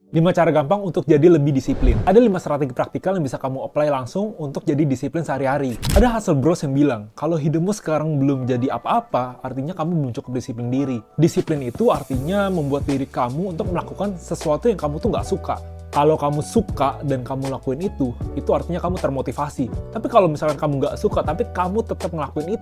5 cara gampang untuk jadi lebih disiplin. Ada 5 strategi praktikal yang bisa kamu apply langsung untuk jadi disiplin sehari-hari. Ada Hustle Bros yang bilang, kalau hidupmu sekarang belum jadi apa-apa, artinya kamu belum cukup disiplin diri. Disiplin itu artinya membuat diri kamu untuk melakukan sesuatu yang kamu tuh nggak suka. Kalau kamu suka dan kamu lakuin itu artinya kamu termotivasi. Tapi kalau misalkan kamu nggak suka, tapi kamu tetap ngelakuin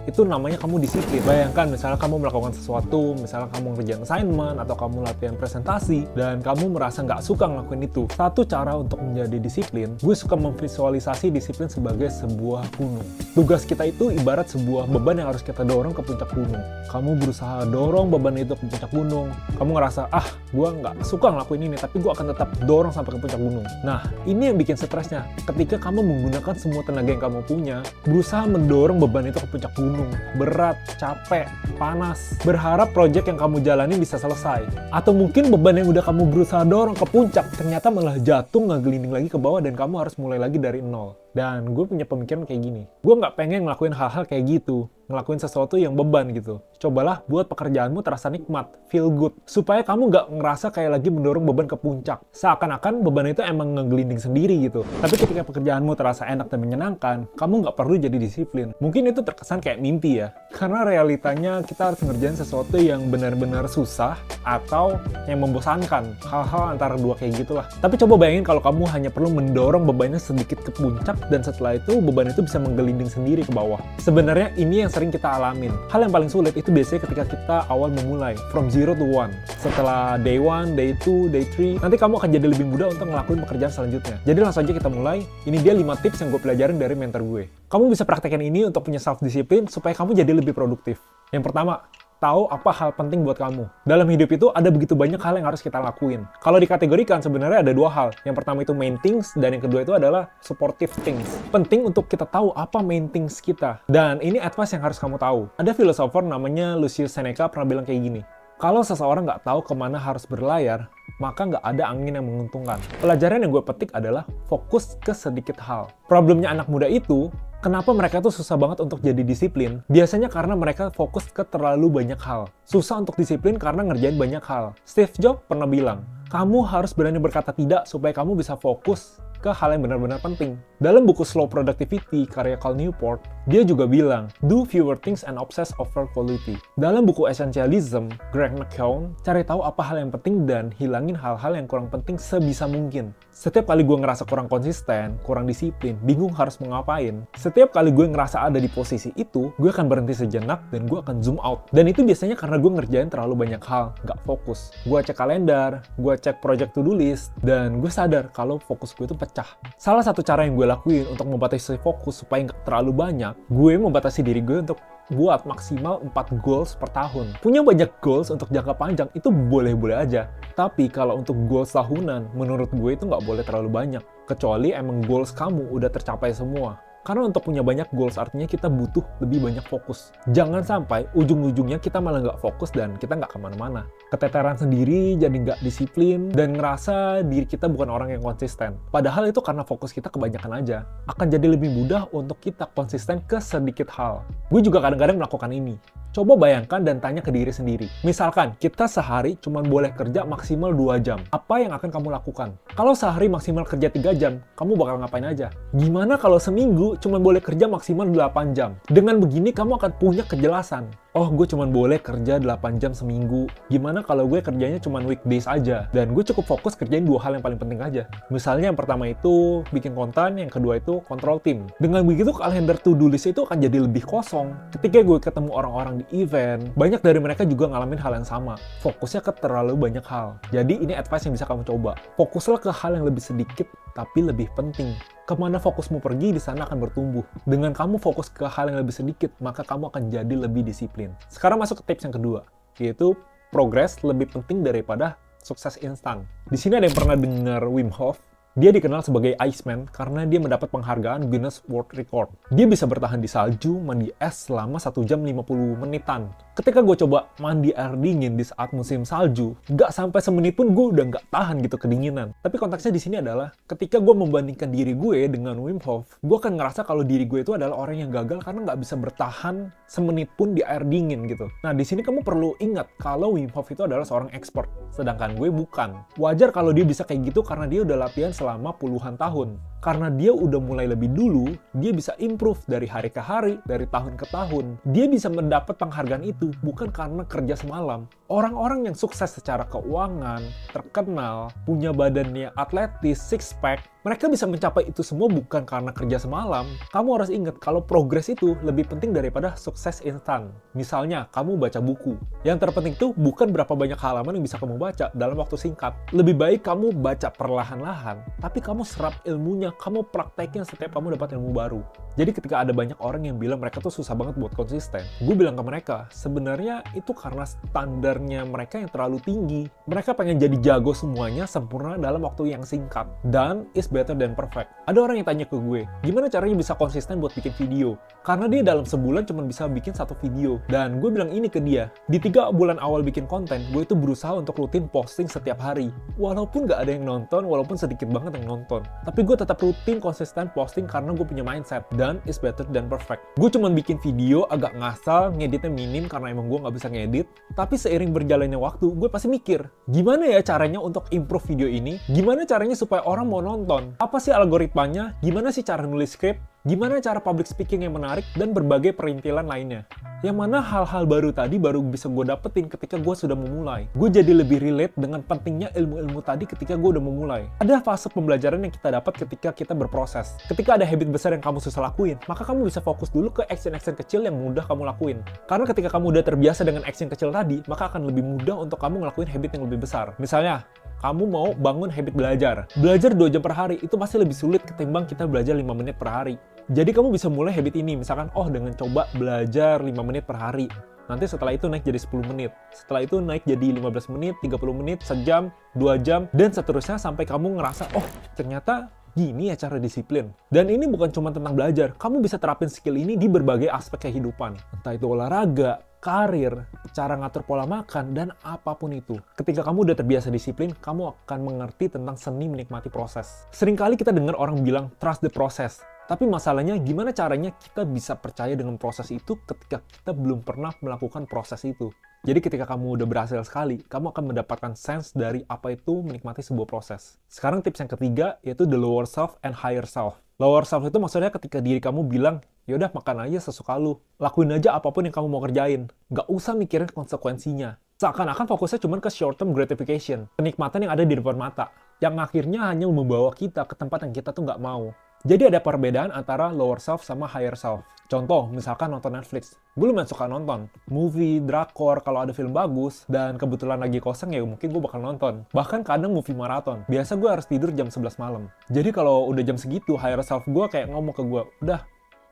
itu namanya kamu disiplin. Bayangkan misalnya kamu melakukan sesuatu, misalnya kamu ngerjain assignment, atau kamu latihan presentasi, dan kamu merasa nggak suka ngelakuin itu. Satu cara untuk menjadi disiplin, gue suka memvisualisasi disiplin sebagai sebuah gunung. Tugas kita itu ibarat sebuah beban yang harus kita dorong ke puncak gunung. Kamu berusaha dorong beban itu ke puncak gunung. Kamu ngerasa, gue nggak suka ngelakuin ini, tapi gue akan tetap dorong sampai ke puncak gunung. Nah, ini yang bikin stresnya. Ketika kamu menggunakan semua tenaga yang kamu punya, berusaha mendorong beban itu ke puncak gunung. Berat, capek, panas. Berharap proyek yang kamu jalani bisa selesai. Atau mungkin beban yang udah kamu berusaha dorong ke puncak, ternyata malah jatuh ngegelinding lagi ke bawah dan kamu harus mulai lagi dari nol. Dan gue punya pemikiran kayak gini. Gue nggak pengen ngelakuin hal-hal kayak gitu. Ngelakuin sesuatu yang beban gitu. Cobalah buat pekerjaanmu terasa nikmat, feel good. Supaya kamu nggak ngerasa kayak lagi mendorong beban ke puncak. Seakan-akan beban itu emang ngegelinding sendiri gitu. Tapi ketika pekerjaanmu terasa enak dan menyenangkan, kamu nggak perlu jadi disiplin. Mungkin itu terkesan kayak mimpi ya. Karena realitanya kita harus ngerjain sesuatu yang benar-benar susah atau yang membosankan. Hal-hal antara dua kayak gitulah. Tapi coba bayangin kalau kamu hanya perlu mendorong bebannya sedikit ke puncak, dan setelah itu beban itu bisa menggelinding sendiri ke bawah. Sebenarnya ini yang sering kita alamin. Hal yang paling sulit itu biasanya ketika kita awal memulai, from 0 to 1. Setelah day 1, day 2, day 3, nanti kamu akan jadi lebih mudah untuk ngelakuin pekerjaan selanjutnya. Jadi langsung aja kita mulai. Ini dia 5 tips yang gue pelajarin dari mentor gue. Kamu bisa praktekkan ini untuk punya self-discipline supaya kamu jadi lebih produktif. Yang pertama, tahu apa hal penting buat kamu. Dalam hidup itu ada begitu banyak hal yang harus kita lakuin. Kalau dikategorikan sebenarnya ada 2 hal. Yang pertama itu main things, dan yang kedua itu adalah supportive things. Penting untuk kita tahu apa main things kita. Dan ini advice yang harus kamu tahu. Ada filosofer namanya Lucius Seneca pernah bilang kayak gini. Kalau seseorang nggak tahu kemana harus berlayar, maka nggak ada angin yang menguntungkan. Pelajaran yang gue petik adalah fokus ke sedikit hal. Problemnya anak muda itu, kenapa mereka tuh susah banget untuk jadi disiplin? Biasanya karena mereka fokus ke terlalu banyak hal. Susah untuk disiplin karena ngerjain banyak hal. Steve Jobs pernah bilang, kamu harus berani berkata tidak supaya kamu bisa fokus ke hal yang benar-benar penting. Dalam buku Slow Productivity karya Cal Newport, dia juga bilang, do fewer things and obsess over quality. Dalam buku Essentialism, Greg McKeown cari tahu apa hal yang penting dan hilangin hal-hal yang kurang penting sebisa mungkin. Setiap kali gue ngerasa kurang konsisten, kurang disiplin, bingung harus mau ngapain, setiap kali gue ngerasa ada di posisi itu, gue akan berhenti sejenak dan gue akan zoom out. Dan itu biasanya karena gue ngerjain terlalu banyak hal, nggak fokus. Gue cek kalender, gue cek project to-do list, dan gue sadar kalau fokus gue itu pecah. Salah satu cara yang gue lakuin untuk membatasi fokus supaya nggak terlalu banyak, gue membatasi diri gue untuk buat maksimal 4 goals per tahun. Punya banyak goals untuk jangka panjang itu boleh-boleh aja. Tapi kalau untuk goals tahunan, menurut gue itu nggak boleh terlalu banyak. Kecuali emang goals kamu udah tercapai semua. Karena untuk punya banyak goals artinya kita butuh lebih banyak fokus. Jangan sampai ujung-ujungnya kita malah nggak fokus dan kita nggak kemana-mana. Keteteran sendiri, jadi nggak disiplin, dan ngerasa diri kita bukan orang yang konsisten. Padahal itu karena fokus kita kebanyakan aja. Akan jadi lebih mudah untuk kita konsisten ke sedikit hal. Gue juga kadang-kadang melakukan ini. Coba bayangkan dan tanya ke diri sendiri. Misalkan, kita sehari cuma boleh kerja maksimal 2 jam. Apa yang akan kamu lakukan? Kalau sehari maksimal kerja 3 jam, kamu bakal ngapain aja? Gimana kalau seminggu cuma boleh kerja maksimal 8 jam? Dengan begini, kamu akan punya kejelasan. Oh, gue cuma boleh kerja 8 jam seminggu. Gimana kalau gue kerjanya cuma weekdays aja? Dan gue cukup fokus kerjain 2 hal yang paling penting aja. Misalnya yang pertama itu bikin konten, yang kedua itu kontrol tim. Dengan begitu, kalender to-do list itu akan jadi lebih kosong. Ketika gue ketemu orang-orang di event, banyak dari mereka juga ngalamin hal yang sama. Fokusnya ke terlalu banyak hal. Jadi ini advice yang bisa kamu coba. Fokuslah ke hal yang lebih sedikit, tapi lebih penting. Kemana fokusmu pergi, di sana akan bertumbuh. Dengan kamu fokus ke hal yang lebih sedikit, maka kamu akan jadi lebih disiplin. Sekarang masuk ke tips yang kedua, yaitu progres lebih penting daripada sukses instan. Di sini ada yang pernah dengar Wim Hof. Dia dikenal sebagai Iceman karena dia mendapat penghargaan Guinness World Record. Dia bisa bertahan di salju, mandi es selama 1 jam 50 menitan. Ketika gue coba mandi air dingin di saat musim salju, gak sampai semenit pun gue udah gak tahan gitu kedinginan. Tapi konteksnya di sini adalah ketika gue membandingkan diri gue dengan Wim Hof, gue akan ngerasa kalau diri gue itu adalah orang yang gagal karena gak bisa bertahan semenit pun di air dingin gitu. Nah di sini kamu perlu ingat kalau Wim Hof itu adalah seorang expert, sedangkan gue bukan. Wajar kalau dia bisa kayak gitu karena dia udah latihan selama puluhan tahun. Karena dia udah mulai lebih dulu, dia bisa improve dari hari ke hari, dari tahun ke tahun. Dia bisa mendapat penghargaan itu bukan karena kerja semalam. Orang-orang yang sukses secara keuangan, terkenal, punya badannya atletis, six pack, mereka bisa mencapai itu semua bukan karena kerja semalam. Kamu harus ingat kalau progres itu lebih penting daripada sukses instan. Misalnya, kamu baca buku. Yang terpenting itu bukan berapa banyak halaman yang bisa kamu baca dalam waktu singkat. Lebih baik kamu baca perlahan-lahan, tapi kamu serap ilmunya, kamu praktekin setiap kamu dapat ilmu baru. Jadi ketika ada banyak orang yang bilang mereka tuh susah banget buat konsisten, gue bilang ke mereka, sebenarnya itu karena standarnya mereka yang terlalu tinggi. Mereka pengen jadi jago semuanya sempurna dalam waktu yang singkat. Dan is better than perfect. Ada orang yang tanya ke gue, gimana caranya bisa konsisten buat bikin video? Karena dia dalam sebulan cuma bisa bikin satu video. Dan gue bilang ini ke dia, di 3 bulan awal bikin konten, gue itu berusaha untuk rutin posting setiap hari. Walaupun gak ada yang nonton, walaupun sedikit banget yang nonton. Tapi gue tetap rutin konsisten posting karena gue punya mindset. Dan is better than perfect. Gue cuma bikin video agak ngasal, ngeditnya minim karena emang gue gak bisa ngedit. Tapi seiring berjalannya waktu, gue pasti mikir, gimana ya caranya untuk improve video ini? Gimana caranya supaya orang mau nonton? Apa sih algoritmanya? Gimana sih cara nulis skrip? Gimana cara public speaking yang menarik? Dan berbagai perintilan lainnya. Yang mana hal-hal baru tadi baru bisa gue dapetin ketika gue sudah memulai. Gue jadi lebih relate dengan pentingnya ilmu-ilmu tadi ketika gue udah memulai. Ada fase pembelajaran yang kita dapat ketika kita berproses. Ketika ada habit besar yang kamu susah lakuin, maka kamu bisa fokus dulu ke action-action kecil yang mudah kamu lakuin. Karena ketika kamu udah terbiasa dengan action kecil tadi, maka akan lebih mudah untuk kamu ngelakuin habit yang lebih besar. Misalnya, kamu mau bangun habit belajar. Belajar 2 jam per hari itu pasti lebih sulit ketimbang kita belajar 5 menit per hari. Jadi kamu bisa mulai habit ini, misalkan, dengan coba belajar 5 menit per hari. Nanti setelah itu naik jadi 10 menit. Setelah itu naik jadi 15 menit, 30 menit, sejam, 2 jam, dan seterusnya sampai kamu ngerasa, ternyata gini ya cara disiplin. Dan ini bukan cuma tentang belajar, kamu bisa terapin skill ini di berbagai aspek kehidupan. Entah itu olahraga, karir, cara ngatur pola makan, dan apapun itu. Ketika kamu udah terbiasa disiplin, kamu akan mengerti tentang seni menikmati proses. Seringkali kita dengar orang bilang, trust the process. Tapi masalahnya gimana caranya kita bisa percaya dengan proses itu ketika kita belum pernah melakukan proses itu. Jadi ketika kamu udah berhasil sekali, kamu akan mendapatkan sense dari apa itu menikmati sebuah proses. Sekarang tips yang ketiga, yaitu the lower self and higher self. Lower self itu maksudnya ketika diri kamu bilang, yaudah makan aja sesuka lu. Lakuin aja apapun yang kamu mau kerjain. Nggak usah mikirin konsekuensinya. Seakan-akan fokusnya cuma ke short term gratification. Kenikmatan yang ada di depan mata. Yang akhirnya hanya membawa kita ke tempat yang kita tuh nggak mau. Jadi ada perbedaan antara lower self sama higher self. Contoh, misalkan nonton Netflix. Gue lumayan suka nonton movie, drakor, kalau ada film bagus, dan kebetulan lagi kosong ya mungkin gue bakal nonton. Bahkan kadang movie maraton. Biasa gue harus tidur jam 11 malam. Jadi kalau udah jam segitu, higher self gue kayak ngomong ke gue, udah,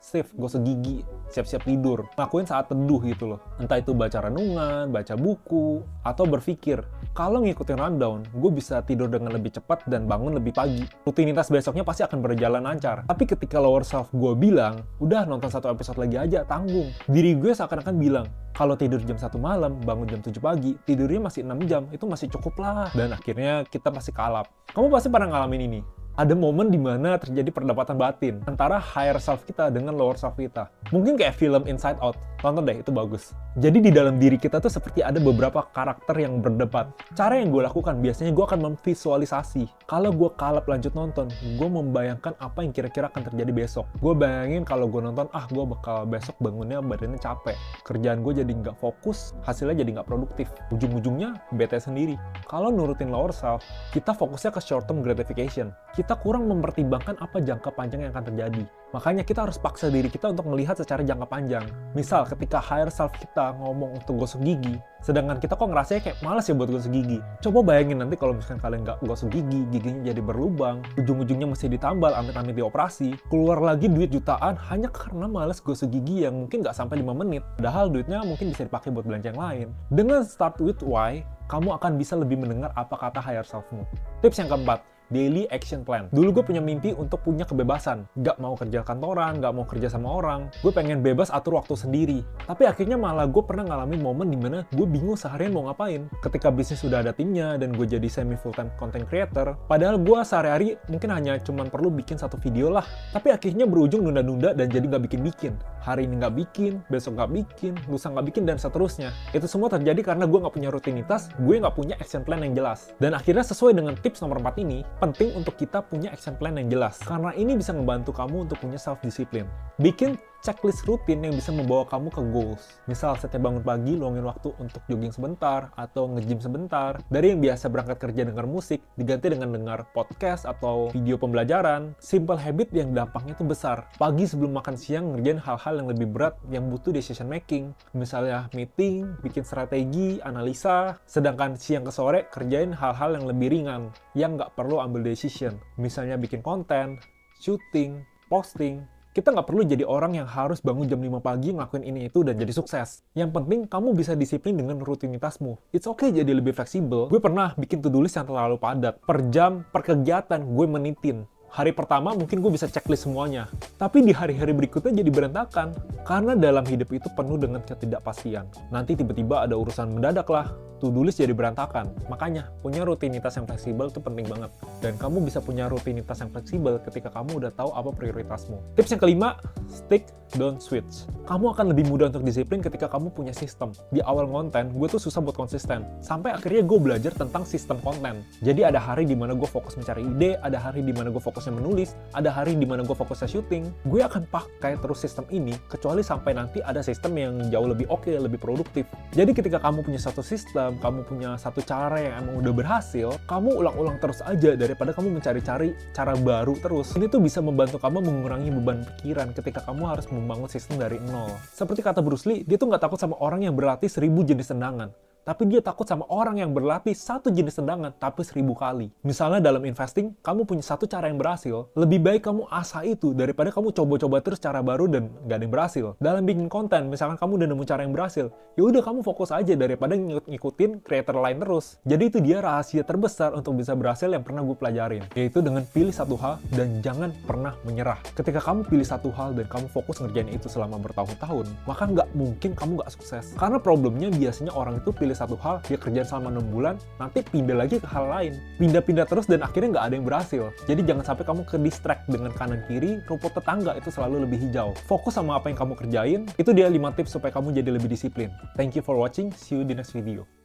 Steve, gosok gigi, siap-siap tidur. Lakuin saat teduh gitu loh. Entah itu baca renungan, baca buku, atau berpikir, kalau ngikutin rundown, gue bisa tidur dengan lebih cepat dan bangun lebih pagi. Rutinitas besoknya pasti akan berjalan lancar. Tapi ketika lower self gue bilang, udah nonton 1 episode lagi aja, tanggung. Diri gue seakan-akan bilang, kalau tidur jam 1 malam, bangun jam 7 pagi, tidurnya masih 6 jam, itu masih cukup lah. Dan akhirnya kita pasti kalap. Kamu pasti pernah ngalamin ini. Ada momen di mana terjadi perdebatan batin antara higher self kita dengan lower self kita. Mungkin kayak film Inside Out. Tonton deh, itu bagus. Jadi di dalam diri kita tuh seperti ada beberapa karakter yang berdebat. Cara yang gue lakukan, biasanya gue akan memvisualisasi. Kalau gue kalap lanjut nonton, gue membayangkan apa yang kira-kira akan terjadi besok. Gue bayangin kalau gue nonton, gue bakal besok bangunnya badannya capek. Kerjaan gue jadi nggak fokus, hasilnya jadi nggak produktif. Ujung-ujungnya bete sendiri. Kalau nurutin lower self, kita fokusnya ke short term gratification. Kita kurang mempertimbangkan apa jangka panjang yang akan terjadi. Makanya kita harus paksa diri kita untuk melihat secara jangka panjang. Misal, ketika higher self kita ngomong untuk gosok gigi, sedangkan kita kok ngerasanya kayak malas ya buat gosok gigi. Coba bayangin nanti kalau misalkan kalian nggak gosok gigi, giginya jadi berlubang, ujung-ujungnya mesti ditambal, amit-amit dioperasi, keluar lagi duit jutaan hanya karena malas gosok gigi yang mungkin nggak sampai 5 menit. Padahal duitnya mungkin bisa dipakai buat belanja yang lain. Dengan start with why, kamu akan bisa lebih mendengar apa kata higher self-mu. Tips yang keempat, daily action plan. Dulu gue punya mimpi untuk punya kebebasan. Gak mau kerja kantoran, gak mau kerja sama orang. Gue pengen bebas atur waktu sendiri. Tapi akhirnya malah gue pernah ngalamin momen dimana gue bingung seharian mau ngapain. Ketika bisnis sudah ada timnya dan gue jadi semi full-time content creator, padahal gue sehari-hari mungkin hanya cuman perlu bikin satu video lah. Tapi akhirnya berujung nunda-nunda dan jadi gak bikin-bikin. Hari ini gak bikin, besok gak bikin, lusa gak bikin, dan seterusnya. Itu semua terjadi karena gue gak punya rutinitas, gue gak punya action plan yang jelas. Dan akhirnya sesuai dengan tips nomor 4 ini, penting untuk kita punya action plan yang jelas. Karena ini bisa membantu kamu untuk punya self-discipline. Bikin checklist rutin yang bisa membawa kamu ke goals. Misal setiap bangun pagi, luangin waktu untuk jogging sebentar, atau nge-gym sebentar. Dari yang biasa berangkat kerja dengar musik, diganti dengan dengar podcast atau video pembelajaran. Simple habit yang dampaknya itu besar. Pagi sebelum makan siang, ngerjain hal-hal yang lebih berat yang butuh decision making. Misalnya meeting, bikin strategi, analisa. Sedangkan siang ke sore, kerjain hal-hal yang lebih ringan, yang nggak perlu ambil decision. Misalnya bikin konten, shooting, posting. Kita nggak perlu jadi orang yang harus bangun jam 5 pagi, ngelakuin ini itu, dan jadi sukses. Yang penting, kamu bisa disiplin dengan rutinitasmu. It's okay jadi lebih fleksibel. Gue pernah bikin to-do list yang terlalu padat. Per jam, per kegiatan, gue menitin. Hari pertama mungkin gue bisa checklist semuanya. Tapi di hari-hari berikutnya jadi berantakan. Karena dalam hidup itu penuh dengan ketidakpastian. Nanti tiba-tiba ada urusan mendadak lah. To-do list jadi berantakan. Makanya, punya rutinitas yang fleksibel itu penting banget. Dan kamu bisa punya rutinitas yang fleksibel ketika kamu udah tahu apa prioritasmu. Tips yang kelima, stick, don't switch. Kamu akan lebih mudah untuk disiplin ketika kamu punya sistem. Di awal konten, gue tuh susah buat konsisten. Sampai akhirnya gue belajar tentang sistem konten. Jadi ada hari dimana gue fokus mencari ide, ada hari dimana gue fokusnya menulis, ada hari dimana gue fokusnya syuting. Gue akan pakai terus sistem ini, kecuali sampai nanti ada sistem yang jauh lebih oke, lebih produktif. Jadi ketika kamu punya satu sistem, kamu punya satu cara yang emang udah berhasil, kamu ulang-ulang terus aja daripada kamu mencari-cari cara baru terus. Ini tuh bisa membantu kamu mengurangi beban pikiran ketika kamu harus membangun sistem dari nol. Seperti kata Bruce Lee, dia tuh nggak takut sama orang yang berlatih 1000 jenis tendangan. Tapi dia takut sama orang yang berlatih satu jenis tendangan tapi 1000 kali. Misalnya dalam investing, kamu punya satu cara yang berhasil, lebih baik kamu asah itu daripada kamu coba-coba terus cara baru dan nggak ada yang berhasil. Dalam bikin konten, misalkan kamu udah nemu cara yang berhasil, ya udah kamu fokus aja daripada ngikutin creator lain terus. Jadi itu dia rahasia terbesar untuk bisa berhasil yang pernah gue pelajarin, yaitu dengan pilih satu hal dan jangan pernah menyerah. Ketika kamu pilih satu hal dan kamu fokus ngerjain itu selama bertahun-tahun, maka nggak mungkin kamu nggak sukses. Karena problemnya biasanya orang itu pilih satu hal, dia kerjaan selama 6 bulan, nanti pindah lagi ke hal lain. Pindah-pindah terus dan akhirnya nggak ada yang berhasil. Jadi jangan sampai kamu ke distract dengan kanan-kiri, rumput tetangga itu selalu lebih hijau. Fokus sama apa yang kamu kerjain, itu dia 5 tips supaya kamu jadi lebih disiplin. Thank you for watching, see you di next video.